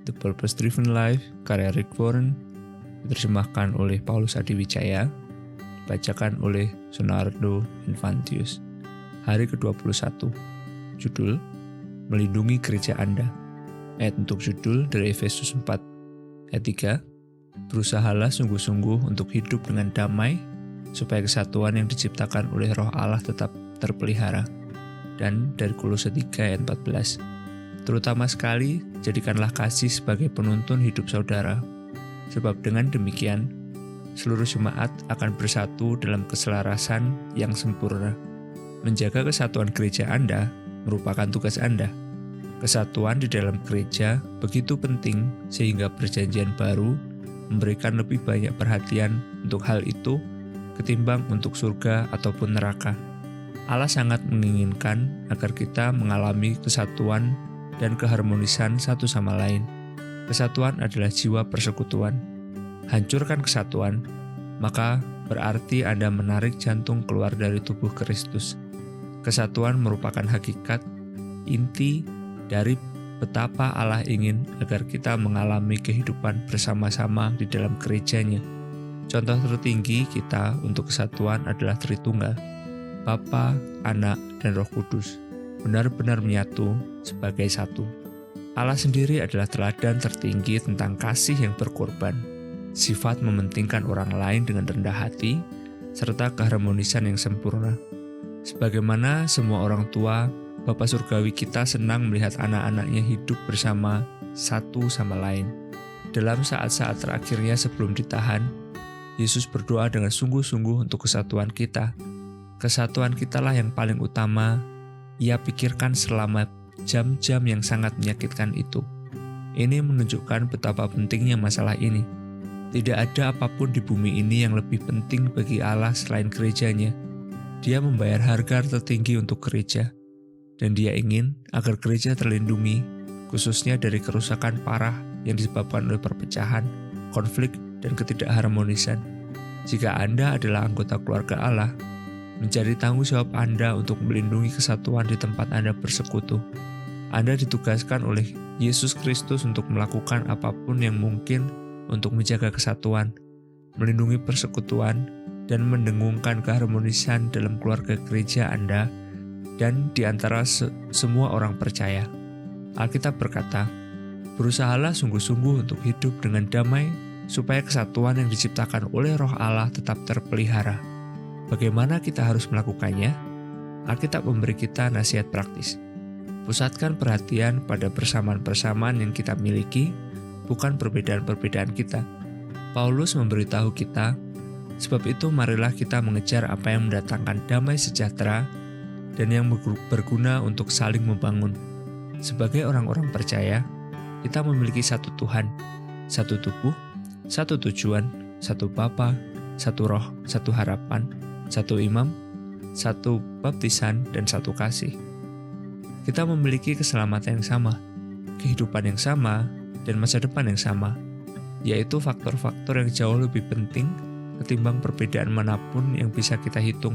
The Purpose Driven Life, karya Rick Warren, diterjemahkan oleh Paulus Adiwijaya, dibacakan oleh Sonardo Infantius. Hari ke-21, judul Melindungi Gereja Anda. Ayat untuk judul dari Efesus 4, ayat 3, berusahalah sungguh-sungguh untuk hidup dengan damai, supaya kesatuan yang diciptakan oleh Roh Allah tetap terpelihara. Dan dari Kolose 3 ayat 14, terutama sekali jadikanlah kasih sebagai penuntun hidup saudara, sebab dengan demikian seluruh jemaat akan bersatu dalam keselarasan yang sempurna. Menjaga kesatuan gereja Anda merupakan tugas Anda. Kesatuan di dalam gereja begitu penting sehingga Perjanjian Baru memberikan lebih banyak perhatian untuk hal itu ketimbang untuk surga ataupun neraka. Allah sangat menginginkan agar kita mengalami kesatuan dan keharmonisan satu sama lain. Kesatuan adalah jiwa persekutuan. Hancurkan kesatuan, maka berarti Anda menarik jantung keluar dari tubuh Kristus. Kesatuan merupakan hakikat, inti dari betapa Allah ingin agar kita mengalami kehidupan bersama-sama di dalam gerejanya. Contoh tertinggi kita untuk kesatuan adalah Tritunggal. Bapa, Anak, dan Roh Kudus benar-benar menyatu sebagai satu. Allah sendiri adalah teladan tertinggi tentang kasih yang berkorban, sifat mementingkan orang lain dengan rendah hati, serta keharmonisan yang sempurna. Sebagaimana semua orang tua, Bapa Surgawi kita senang melihat anak-anaknya hidup bersama satu sama lain. Dalam saat-saat terakhirnya sebelum ditahan, Yesus berdoa dengan sungguh-sungguh untuk kesatuan kita. Kesatuan kitalah yang paling utama Ia pikirkan selama jam-jam yang sangat menyakitkan itu. Ini menunjukkan betapa pentingnya masalah ini. Tidak ada apapun di bumi ini yang lebih penting bagi Allah selain gerejanya. Dia membayar harga tertinggi untuk gereja, dan Dia ingin agar gereja terlindungi, khususnya dari kerusakan parah yang disebabkan oleh perpecahan, konflik, dan ketidakharmonisan. Jika Anda adalah anggota keluarga Allah, menjadi tanggung jawab Anda untuk melindungi kesatuan di tempat Anda bersekutu. Anda ditugaskan oleh Yesus Kristus untuk melakukan apapun yang mungkin untuk menjaga kesatuan, melindungi persekutuan, dan mendengungkan keharmonisan dalam keluarga gereja Anda dan di antara semua orang percaya. Alkitab berkata, berusahalah sungguh-sungguh untuk hidup dengan damai, supaya kesatuan yang diciptakan oleh Roh Allah tetap terpelihara. Bagaimana kita harus melakukannya? Alkitab memberi kita nasihat praktis. Pusatkan perhatian pada persamaan-persamaan yang kita miliki, bukan perbedaan-perbedaan kita. Paulus memberitahu kita, sebab itu marilah kita mengejar apa yang mendatangkan damai sejahtera dan yang berguna untuk saling membangun. Sebagai orang-orang percaya, kita memiliki satu Tuhan, satu tubuh, satu tujuan, satu Bapa, satu Roh, satu harapan, satu imam, satu baptisan, dan satu kasih. Kita memiliki keselamatan yang sama, kehidupan yang sama, dan masa depan yang sama, yaitu faktor-faktor yang jauh lebih penting ketimbang perbedaan manapun yang bisa kita hitung.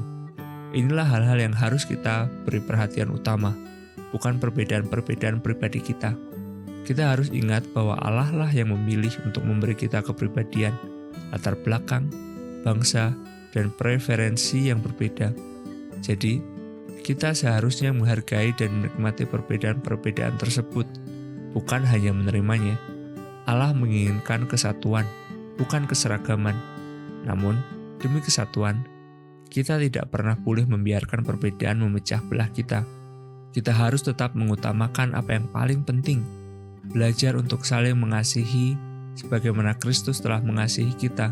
Inilah hal-hal yang harus kita beri perhatian utama, bukan perbedaan-perbedaan pribadi kita. Kita harus ingat bahwa Allah lah yang memilih untuk memberi kita kepribadian, latar belakang, bangsa, dan preferensi yang berbeda. Jadi, kita seharusnya menghargai dan menikmati perbedaan-perbedaan tersebut, bukan hanya menerimanya. Allah menginginkan kesatuan, bukan keseragaman. Namun, demi kesatuan, kita tidak pernah boleh membiarkan perbedaan memecah belah kita. Kita harus tetap mengutamakan apa yang paling penting, belajar untuk saling mengasihi sebagaimana Kristus telah mengasihi kita,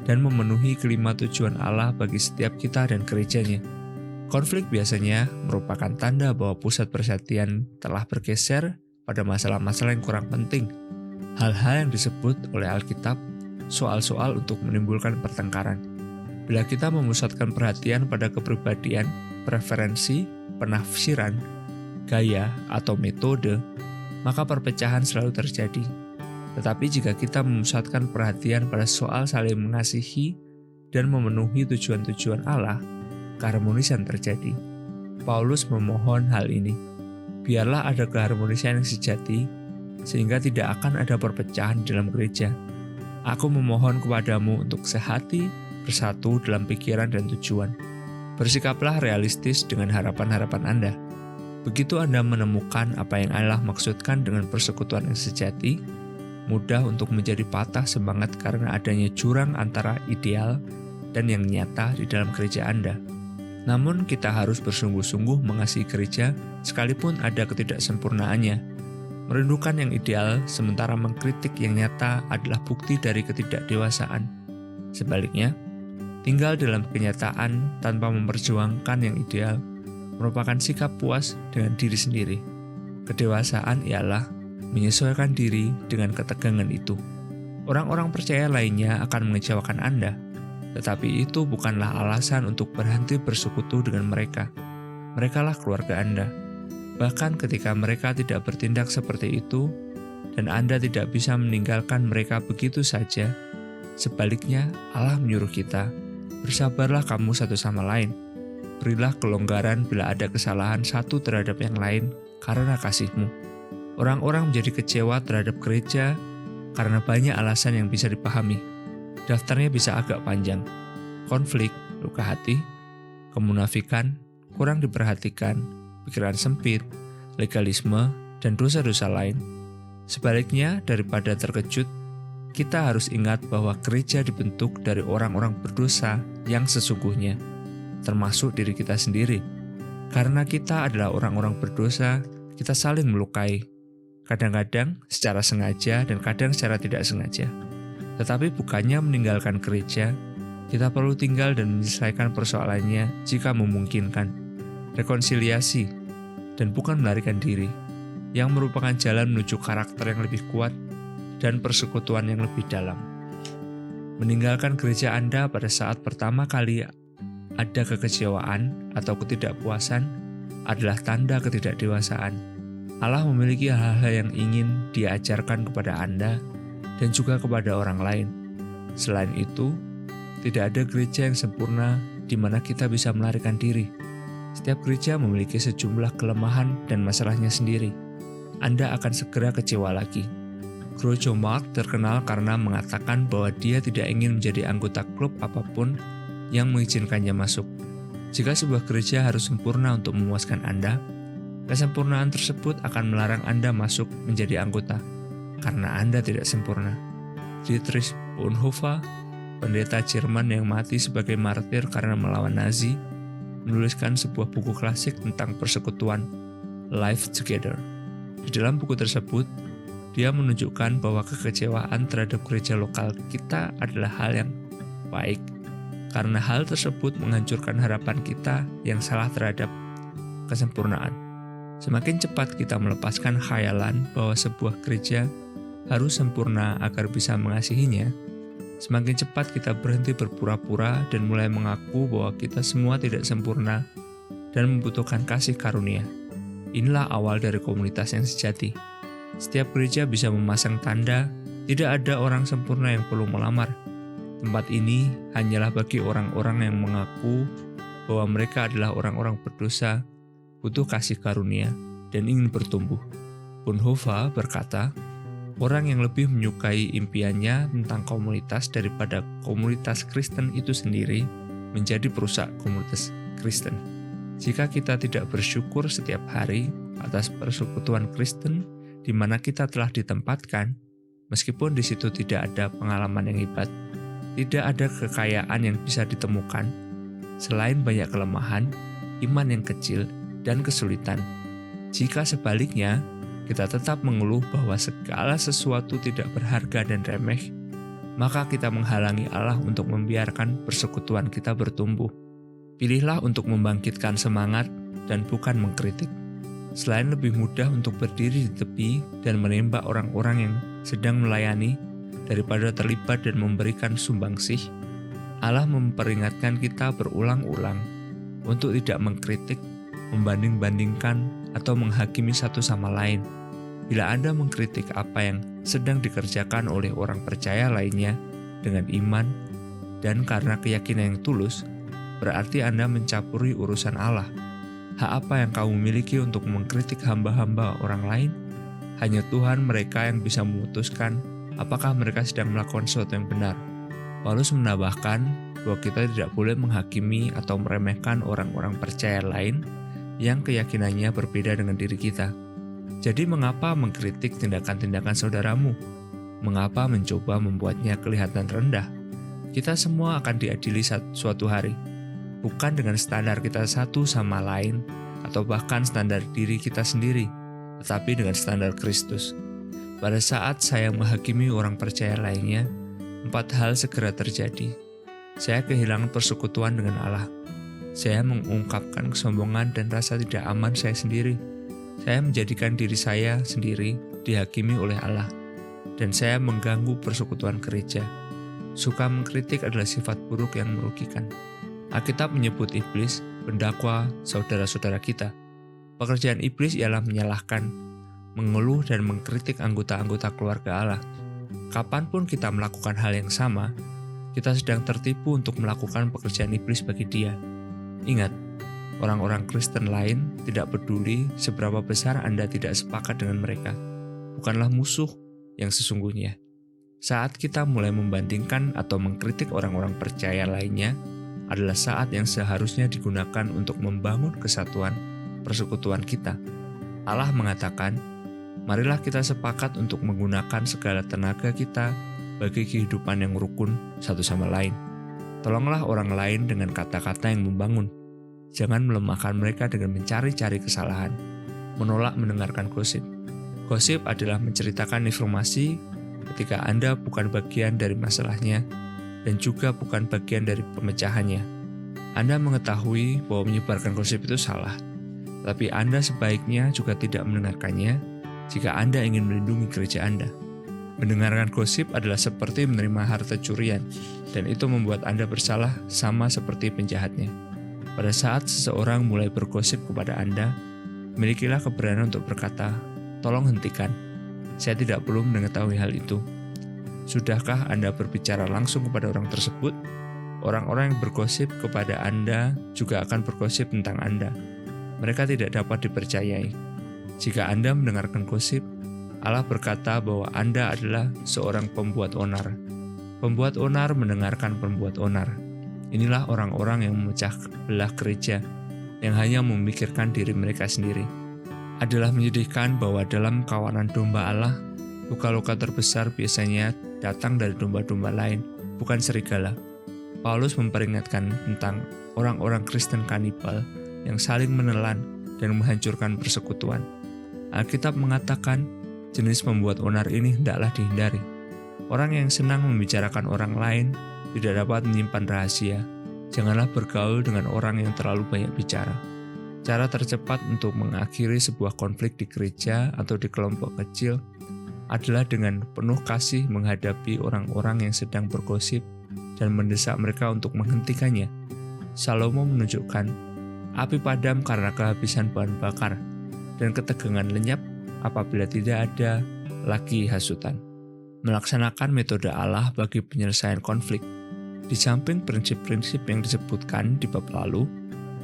dan memenuhi kelima tujuan Allah bagi setiap kita dan gerejanya. Konflik biasanya merupakan tanda bahwa pusat perhatian telah bergeser pada masalah-masalah yang kurang penting. Hal-hal yang disebut oleh Alkitab soal-soal untuk menimbulkan pertengkaran. Bila kita memusatkan perhatian pada kepribadian, preferensi, penafsiran, gaya, atau metode, maka perpecahan selalu terjadi. Tetapi jika kita memusatkan perhatian pada soal saling mengasihi dan memenuhi tujuan-tujuan Allah, keharmonisan terjadi. Paulus memohon hal ini. Biarlah ada keharmonisan yang sejati, sehingga tidak akan ada perpecahan dalam gereja. Aku memohon kepadamu untuk sehati, bersatu dalam pikiran dan tujuan. Bersikaplah realistis dengan harapan-harapan Anda. Begitu Anda menemukan apa yang Allah maksudkan dengan persekutuan yang sejati, mudah untuk menjadi patah semangat karena adanya jurang antara ideal dan yang nyata di dalam gereja Anda. Namun kita harus bersungguh-sungguh mengasihi gereja sekalipun ada ketidaksempurnaannya. Merindukan yang ideal sementara mengkritik yang nyata adalah bukti dari ketidakdewasaan. Sebaliknya, tinggal dalam kenyataan tanpa memperjuangkan yang ideal merupakan sikap puas dengan diri sendiri. Kedewasaan ialah menyesuaikan diri dengan ketegangan itu. Orang-orang percaya lainnya akan mengecewakan Anda, tetapi itu bukanlah alasan untuk berhenti bersekutu dengan mereka. Merekalah keluarga Anda. Bahkan ketika mereka tidak bertindak seperti itu, dan Anda tidak bisa meninggalkan mereka begitu saja, sebaliknya Allah menyuruh kita, bersabarlah kamu satu sama lain. Berilah kelonggaran bila ada kesalahan satu terhadap yang lain karena kasih-Mu. Orang-orang menjadi kecewa terhadap gereja karena banyak alasan yang bisa dipahami. Daftarnya bisa agak panjang. Konflik, luka hati, kemunafikan, kurang diperhatikan, pikiran sempit, legalisme, dan dosa-dosa lain. Sebaliknya, daripada terkejut, kita harus ingat bahwa gereja dibentuk dari orang-orang berdosa yang sesungguhnya, termasuk diri kita sendiri. Karena kita adalah orang-orang berdosa, kita saling melukai, kadang-kadang secara sengaja dan kadang secara tidak sengaja. Tetapi bukannya meninggalkan gereja, kita perlu tinggal dan menyelesaikan persoalannya jika memungkinkan. Rekonsiliasi, dan bukan melarikan diri, yang merupakan jalan menuju karakter yang lebih kuat dan persekutuan yang lebih dalam. Meninggalkan gereja Anda pada saat pertama kali ada kekecewaan atau ketidakpuasan adalah tanda ketidakdewasaan. Allah memiliki hal-hal yang ingin Dia ajarkan kepada Anda dan juga kepada orang lain. Selain itu, tidak ada gereja yang sempurna di mana kita bisa melarikan diri. Setiap gereja memiliki sejumlah kelemahan dan masalahnya sendiri. Anda akan segera kecewa lagi. Groucho Marx terkenal karena mengatakan bahwa dia tidak ingin menjadi anggota klub apapun yang mengizinkannya masuk. Jika sebuah gereja harus sempurna untuk memuaskan Anda, kesempurnaan tersebut akan melarang Anda masuk menjadi anggota, karena Anda tidak sempurna. Dietrich Bonhoeffer, pendeta Jerman yang mati sebagai martir karena melawan Nazi, menuliskan sebuah buku klasik tentang persekutuan, Life Together. Di dalam buku tersebut, dia menunjukkan bahwa kekecewaan terhadap gereja lokal kita adalah hal yang baik, karena hal tersebut menghancurkan harapan kita yang salah terhadap kesempurnaan. Semakin cepat kita melepaskan khayalan bahwa sebuah gereja harus sempurna agar bisa mengasihinya, semakin cepat kita berhenti berpura-pura dan mulai mengaku bahwa kita semua tidak sempurna dan membutuhkan kasih karunia. Inilah awal dari komunitas yang sejati. Setiap gereja bisa memasang tanda, tidak ada orang sempurna yang perlu melamar. Tempat ini hanyalah bagi orang-orang yang mengaku bahwa mereka adalah orang-orang berdosa, butuh kasih karunia, dan ingin bertumbuh. Bonhoeffer berkata, orang yang lebih menyukai impiannya tentang komunitas daripada komunitas Kristen itu sendiri menjadi perusak komunitas Kristen. Jika kita tidak bersyukur setiap hari atas persekutuan Kristen di mana kita telah ditempatkan, meskipun di situ tidak ada pengalaman yang hebat, tidak ada kekayaan yang bisa ditemukan, selain banyak kelemahan, iman yang kecil, dan kesulitan. Jika sebaliknya, kita tetap mengeluh bahwa segala sesuatu tidak berharga dan remeh, maka kita menghalangi Allah untuk membiarkan persekutuan kita bertumbuh. Pilihlah untuk membangkitkan semangat dan bukan mengkritik. Selain lebih mudah untuk berdiri di tepi dan menembak orang-orang yang sedang melayani daripada terlibat dan memberikan sumbangsih, Allah memperingatkan kita berulang-ulang untuk tidak mengkritik, membanding-bandingkan, atau menghakimi satu sama lain. Bila Anda mengkritik apa yang sedang dikerjakan oleh orang percaya lainnya dengan iman dan karena keyakinan yang tulus, berarti Anda mencampuri urusan Allah. Hak apa yang kamu miliki untuk mengkritik hamba-hamba orang lain? Hanya Tuhan mereka yang bisa memutuskan apakah mereka sedang melakukan sesuatu yang benar. Paulus menambahkan bahwa kita tidak boleh menghakimi atau meremehkan orang-orang percaya lain yang keyakinannya berbeda dengan diri kita. Jadi mengapa mengkritik tindakan-tindakan saudaramu? Mengapa mencoba membuatnya kelihatan rendah? Kita semua akan diadili suatu hari, bukan dengan standar kita satu sama lain atau bahkan standar diri kita sendiri, tetapi dengan standar Kristus. Pada saat saya menghakimi orang percaya lainnya, 4 hal segera terjadi. Saya kehilangan persekutuan dengan Allah. Saya mengungkapkan kesombongan dan rasa tidak aman saya sendiri. Saya menjadikan diri saya sendiri dihakimi oleh Allah. Dan saya mengganggu persekutuan gereja. Suka mengkritik adalah sifat buruk yang merugikan. Alkitab menyebut iblis pendakwa saudara-saudara kita. Pekerjaan iblis ialah menyalahkan, mengeluh dan mengkritik anggota-anggota keluarga Allah. Kapanpun kita melakukan hal yang sama, kita sedang tertipu untuk melakukan pekerjaan iblis bagi dia. Ingat, orang-orang Kristen lain tidak peduli seberapa besar Anda tidak sepakat dengan mereka. Bukanlah musuh yang sesungguhnya. Saat kita mulai membandingkan atau mengkritik orang-orang percaya lainnya, adalah saat yang seharusnya digunakan untuk membangun kesatuan persekutuan kita. Allah mengatakan, marilah kita sepakat untuk menggunakan segala tenaga kita bagi kehidupan yang rukun satu sama lain. Tolonglah orang lain dengan kata-kata yang membangun. Jangan melemahkan mereka dengan mencari-cari kesalahan, menolak mendengarkan gosip. Gosip adalah menceritakan informasi ketika Anda bukan bagian dari masalahnya dan juga bukan bagian dari pemecahannya. Anda mengetahui bahwa menyebarkan gosip itu salah, tapi Anda sebaiknya juga tidak mendengarkannya jika Anda ingin melindungi gereja Anda. Mendengarkan gosip adalah seperti menerima harta curian, dan itu membuat Anda bersalah sama seperti penjahatnya. Pada saat seseorang mulai bergosip kepada Anda, milikilah keberanian untuk berkata, "Tolong hentikan, saya tidak perlu mengetahui hal itu." Sudahkah Anda berbicara langsung kepada orang tersebut? Orang-orang yang bergosip kepada Anda juga akan bergosip tentang Anda. Mereka tidak dapat dipercayai. Jika Anda mendengarkan gosip, Allah berkata bahwa Anda adalah seorang pembuat onar. Pembuat onar mendengarkan pembuat onar. Inilah orang-orang yang memecah belah gereja, yang hanya memikirkan diri mereka sendiri. Adalah menyedihkan bahwa dalam kawanan domba Allah, luka-luka terbesar biasanya datang dari domba-domba lain, bukan serigala. Paulus memperingatkan tentang orang-orang Kristen kanibal yang saling menelan dan menghancurkan persekutuan. Alkitab mengatakan, jenis pembuat onar ini hendaklah dihindari. Orang yang senang membicarakan orang lain tidak dapat menyimpan rahasia. Janganlah bergaul dengan orang yang terlalu banyak bicara. Cara tercepat untuk mengakhiri sebuah konflik di gereja atau di kelompok kecil adalah dengan penuh kasih menghadapi orang-orang yang sedang bergosip dan mendesak mereka untuk menghentikannya. Salomo menunjukkan, api padam karena kehabisan bahan bakar, dan ketegangan lenyap apabila tidak ada lagi hasutan. Melaksanakan metode Allah bagi penyelesaian konflik. Di samping prinsip-prinsip yang disebutkan di bab lalu,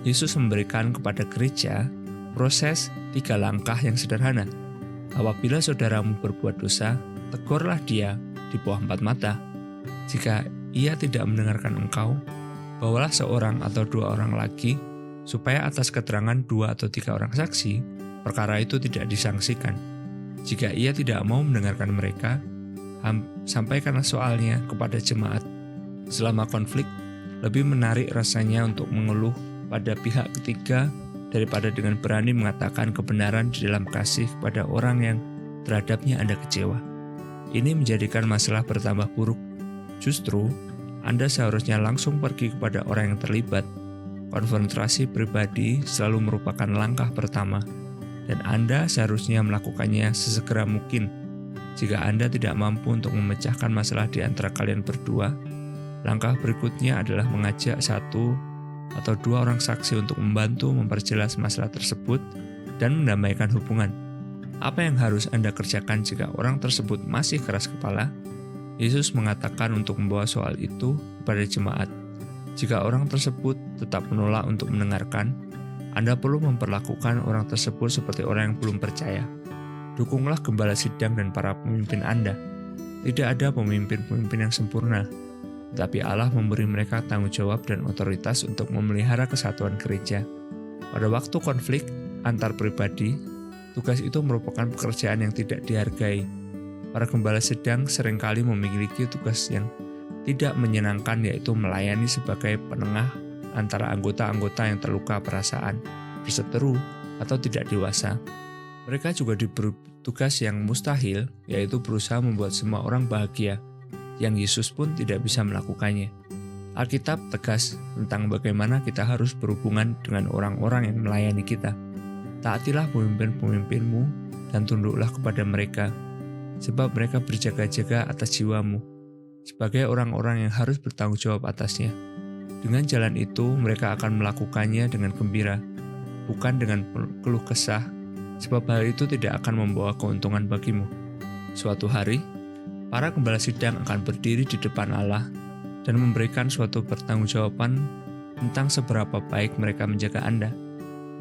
Yesus memberikan kepada gereja proses 3 langkah yang sederhana. Apabila saudaramu berbuat dosa, tegurlah dia di bawah 4 mata. Jika ia tidak mendengarkan engkau, bawalah seorang atau 2 orang lagi, supaya atas keterangan 2 atau 3 orang saksi, perkara itu tidak disangsikan. Jika ia tidak mau mendengarkan mereka, sampaikanlah soalnya kepada jemaat. Selama konflik, lebih menarik rasanya untuk mengeluh pada pihak ketiga daripada dengan berani mengatakan kebenaran di dalam kasih kepada orang yang terhadapnya Anda kecewa. Ini menjadikan masalah bertambah buruk. Justru, Anda seharusnya langsung pergi kepada orang yang terlibat. Konfrontasi pribadi selalu merupakan langkah pertama, dan Anda seharusnya melakukannya sesegera mungkin. Jika Anda tidak mampu untuk memecahkan masalah di antara kalian berdua, langkah berikutnya adalah mengajak 1 atau 2 orang saksi untuk membantu memperjelas masalah tersebut dan mendamaikan hubungan. Apa yang harus Anda kerjakan jika orang tersebut masih keras kepala? Yesus mengatakan untuk membawa soal itu kepada jemaat. Jika orang tersebut tetap menolak untuk mendengarkan, Anda perlu memperlakukan orang tersebut seperti orang yang belum percaya. Dukunglah gembala sidang dan para pemimpin Anda. Tidak ada pemimpin-pemimpin yang sempurna, tetapi Allah memberi mereka tanggung jawab dan otoritas untuk memelihara kesatuan gereja. Pada waktu konflik antar pribadi, tugas itu merupakan pekerjaan yang tidak dihargai. Para gembala sidang seringkali memiliki tugas yang tidak menyenangkan, yaitu melayani sebagai penengah antara anggota-anggota yang terluka perasaan, berseteru, atau tidak dewasa. Mereka juga diberi tugas yang mustahil, yaitu berusaha membuat semua orang bahagia, yang Yesus pun tidak bisa melakukannya. Alkitab tegas tentang bagaimana kita harus berhubungan dengan orang-orang yang melayani kita. Taatilah pemimpin-pemimpinmu dan tunduklah kepada mereka, sebab mereka berjaga-jaga atas jiwamu, sebagai orang-orang yang harus bertanggung jawab atasnya. Dengan jalan itu, mereka akan melakukannya dengan gembira, bukan dengan keluh kesah, sebab hal itu tidak akan membawa keuntungan bagimu. Suatu hari, para gembala sidang akan berdiri di depan Allah dan memberikan suatu pertanggungjawaban tentang seberapa baik mereka menjaga Anda.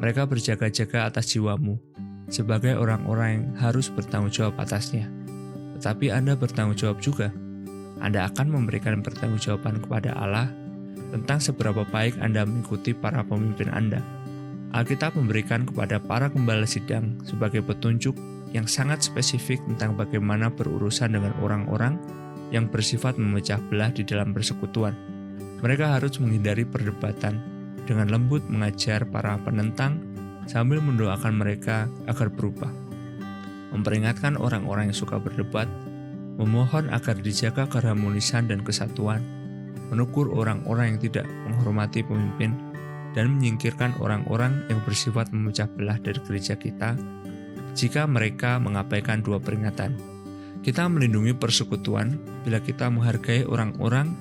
Mereka berjaga-jaga atas jiwamu, sebagai orang-orang yang harus bertanggung jawab atasnya. Tetapi Anda bertanggung jawab juga. Anda akan memberikan pertanggungjawaban kepada Allah tentang seberapa baik Anda mengikuti para pemimpin Anda. Alkitab memberikan kepada para gembala sidang sebagai petunjuk yang sangat spesifik tentang bagaimana berurusan dengan orang-orang yang bersifat memecah belah di dalam persekutuan. Mereka harus menghindari perdebatan, dengan lembut mengajar para penentang sambil mendoakan mereka agar berubah. Memperingatkan orang-orang yang suka berdebat, memohon agar dijaga keharmonisan dan kesatuan, menegur orang-orang yang tidak menghormati pemimpin, dan menyingkirkan orang-orang yang bersifat memecah belah dari gereja kita jika mereka mengabaikan dua peringatan. Kita melindungi persekutuan bila kita menghargai orang-orang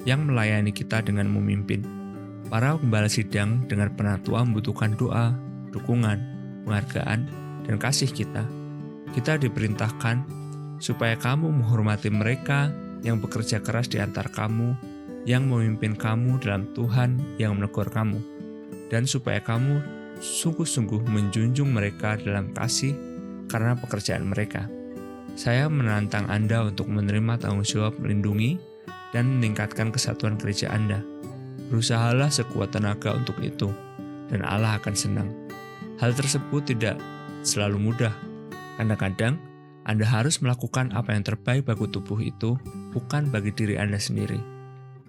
yang melayani kita dengan memimpin. Para gembala sidang dengan penatua membutuhkan doa, dukungan, penghargaan, dan kasih kita. Kita diperintahkan supaya kamu menghormati mereka yang bekerja keras di antara kamu, yang memimpin kamu dalam Tuhan, yang menegur kamu, dan supaya kamu sungguh-sungguh menjunjung mereka dalam kasih karena pekerjaan mereka. Saya menantang Anda untuk menerima tanggung jawab melindungi dan meningkatkan kesatuan gereja Anda. Berusahalah sekuat tenaga untuk itu, dan Allah akan senang. Hal tersebut tidak selalu mudah. Kadang-kadang Anda harus melakukan apa yang terbaik bagi tubuh itu, bukan bagi diri Anda sendiri,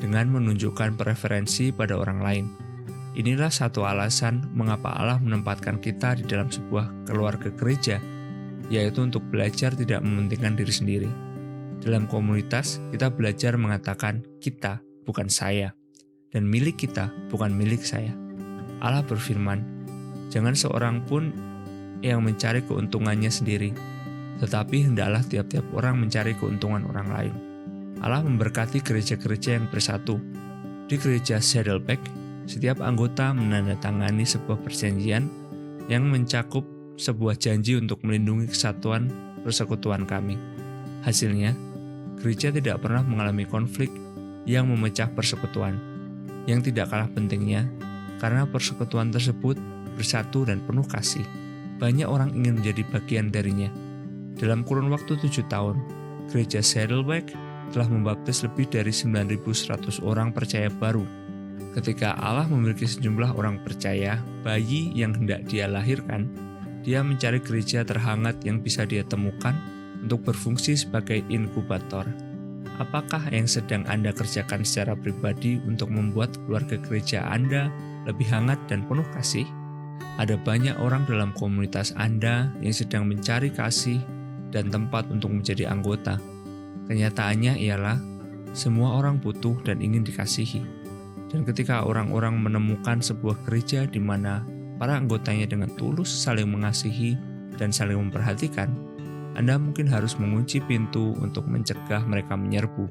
dengan menunjukkan preferensi pada orang lain. Inilah satu alasan mengapa Allah menempatkan kita di dalam sebuah keluarga gereja, yaitu untuk belajar tidak mementingkan diri sendiri. Dalam komunitas, kita belajar mengatakan kita, bukan saya, dan milik kita, bukan milik saya. Allah berfirman, jangan seorang pun yang mencari keuntungannya sendiri, tetapi hendaklah tiap-tiap orang mencari keuntungan orang lain. Allah memberkati gereja-gereja yang bersatu. Di gereja Saddleback, setiap anggota menandatangani sebuah perjanjian yang mencakup sebuah janji untuk melindungi kesatuan persekutuan kami. Hasilnya, gereja tidak pernah mengalami konflik yang memecah persekutuan. Yang tidak kalah pentingnya, karena persekutuan tersebut bersatu dan penuh kasih, banyak orang ingin menjadi bagian darinya. Dalam kurun waktu 7 tahun, gereja Saddleback telah membaptis lebih dari 9.100 orang percaya baru. Ketika Allah memiliki sejumlah orang percaya, bayi yang hendak dia lahirkan, dia mencari gereja terhangat yang bisa dia temukan untuk berfungsi sebagai inkubator. Apakah yang sedang Anda kerjakan secara pribadi untuk membuat keluarga gereja Anda lebih hangat dan penuh kasih? Ada banyak orang dalam komunitas Anda yang sedang mencari kasih dan tempat untuk menjadi anggota. Kenyataannya ialah semua orang butuh dan ingin dikasihi. Dan ketika orang-orang menemukan sebuah gereja di mana para anggotanya dengan tulus saling mengasihi dan saling memperhatikan, Anda mungkin harus mengunci pintu untuk mencegah mereka menyerbu.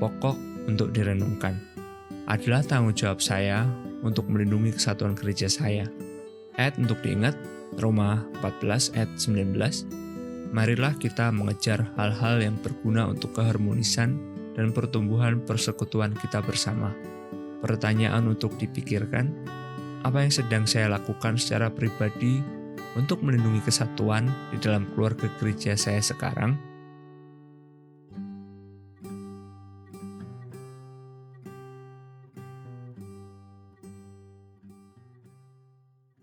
Pokok untuk direnungkan adalah tanggung jawab saya untuk melindungi kesatuan gereja saya. Ayat untuk diingat, Roma 14 ayat 19. Marilah kita mengejar hal-hal yang berguna untuk keharmonisan dan pertumbuhan persekutuan kita bersama. Pertanyaan untuk dipikirkan, apa yang sedang saya lakukan secara pribadi Untuk melindungi kesatuan di dalam keluarga gereja saya sekarang,